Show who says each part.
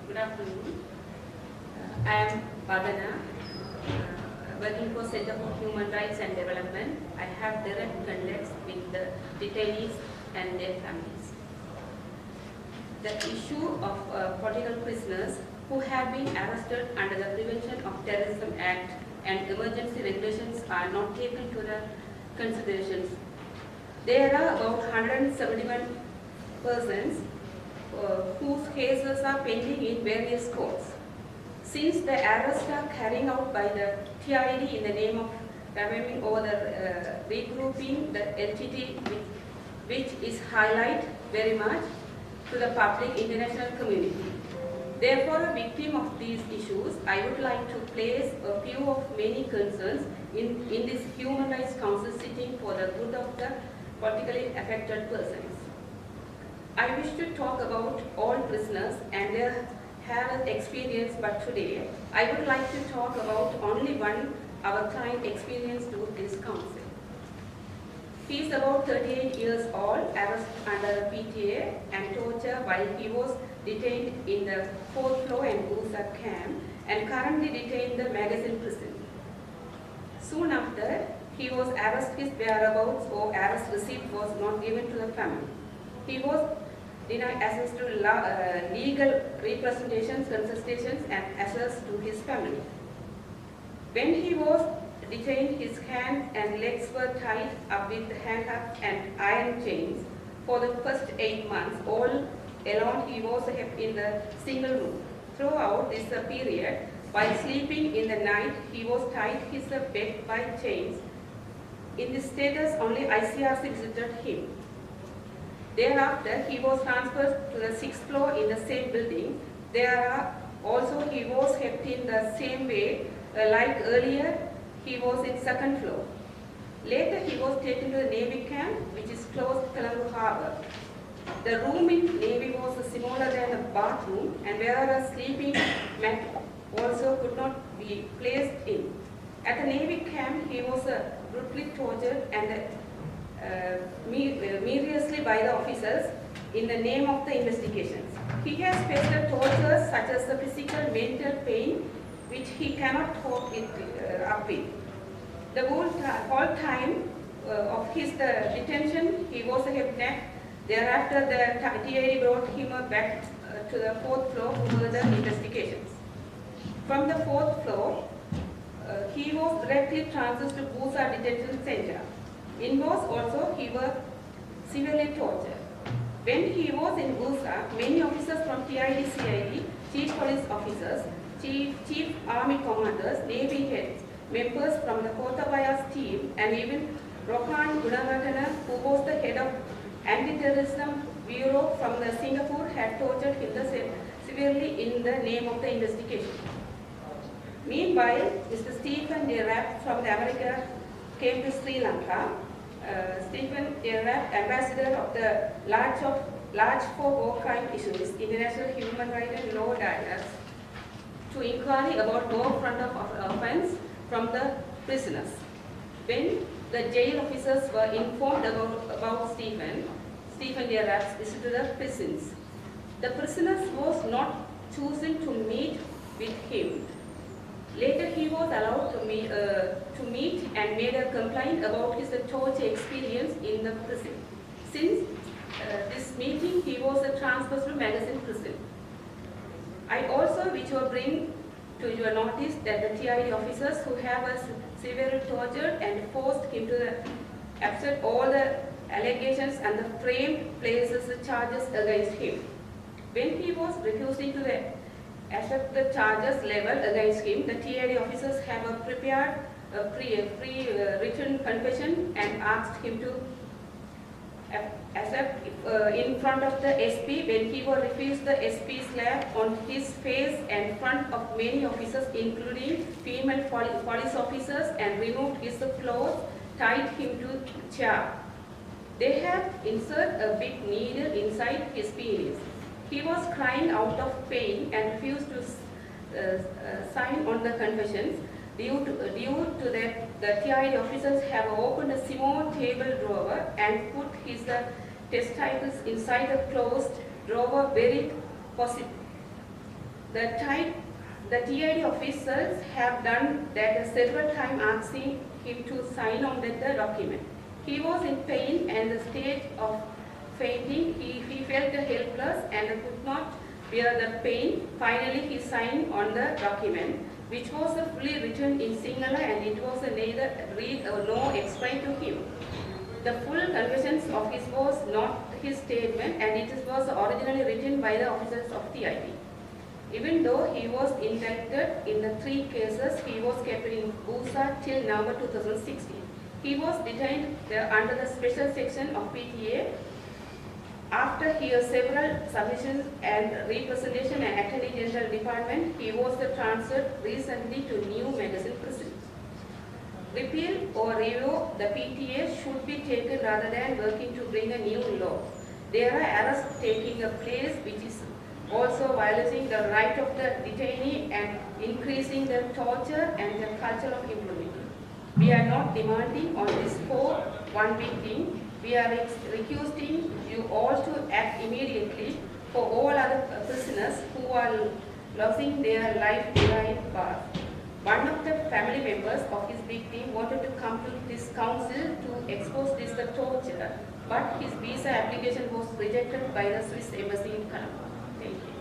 Speaker 1: Good afternoon. I am Badana, working for Center for Human Rights and Development. I have direct contacts with the detainees and their families. The issue of political prisoners who have been arrested under the Prevention of Terrorism Act and emergency regulations are not taken to the considerations. There are about 171 persons whose cases are pending in various courts. Since the arrests are carried out by the TID in the name of reviving or the regrouping the entity which is highlight very much to the public international community. Therefore, a victim of these issues, I would like to place a few of many concerns in this Human Rights Council sitting for the good of the politically affected persons. I wish to talk about all prisoners and their health experience, but today I would like to talk about only one our client experienced with this council. He is about 38 years old, arrested under PTA and torture while he was detained in the 4th floor and Gusa camp and currently detained in the Magazine prison. Soon after, he was arrested, his whereabouts or arrest receipt was not given to the family. He was denied access to legal representations, consultations and access to his family. When he was detained, his hands and legs were tied up with handcuffs and iron chains. For the first 8 months, all alone he was kept in the single room. Throughout this period, while sleeping in the night, he was tied his bed by chains. In this status, only ICRC visited him. Thereafter, he was transferred to the 6th floor in the same building. Also, he was kept in the same way like earlier. He was in 2nd floor. Later, he was taken to the Navy camp, which is close to Colombo Harbour. The room in Navy was smaller than a bathroom, and where a sleeping mat also could not be placed in. At the Navy camp, he was brutally tortured and mercilessly by the officers in the name of the investigations. He has faced the tortures such as the physical, mental pain, which he cannot cope up with. The whole time of his detention, he was hypnotic. Thereafter, the TID brought him back to the 4th floor for further investigations. From the 4th floor, he was directly transferred to Busa Detention Center. In Bose also, he was severely tortured. When he was in Busa, many officers from TID, CID, chief police officers, chief army commanders, navy heads, members from the Kotabayas team, and even Rohan Gunaratana, who was the head of Anti-Terrorism Bureau from the Singapore, had tortured him severely in the name of the investigation. Meanwhile, Mr. Stephen J. Rapp from America came to Sri Lanka. Stephen J. Rapp, ambassador of the Large for War Crime Issues, International Human Rights and Law Dialogues, to inquiry about war front of offense from the prisoners. When the jail officers were informed about Stephen J. Rapp's visit to the prisons, the prisoners was not choosing to meet with him. Later, he was allowed to meet and made a complaint about his torture experience in the prison. Since this meeting, he was transferred to Magazine prison. I also wish to bring to your notice that the TID officers who have severely tortured and forced him to accept all the allegations and the frame places the charges against him. When he was refusing to accept the charges leveled against him, the TID officers have prepared a written confession and asked him to accept in front of the SP. When he was refused, the SP slapped on his face and front of many officers, including female police officers, and removed his clothes, tied him to chair. They have inserted a big needle inside his penis. He was crying out of pain and refused to sign on the confessions. Due to that, the TID officers have opened a small table drawer and put his testicles inside a closed drawer very The TID officials have done that several times, asking him to sign on the document. He was in pain and the stage of fainting. He felt helpless and could not bear the pain. Finally, he signed on the document, which was fully written in Sinhala, and it was neither read nor explained to him. The full confession of his was not his statement, and it was originally written by the officers of TID. Even though he was indicted in the 3 cases, he was kept in Busa till November 2016. He was detained under the special section of PTA. After he had several submissions and representation and Attorney General Department, he was transferred recently to New Magazine Prison. Repeal or review the PTA should be taken rather than working to bring a new law. There are arrests taking a place which is also violating the right of the detainee and increasing the torture and the culture of impunity. We are not demanding on this for one big thing. We are requesting you all to act immediately for all other prisoners who are losing their life behind bars. One of the family members of his victim wanted to come to this council to expose this torture, but his visa application was rejected by the Swiss embassy in Colombo. Thank you.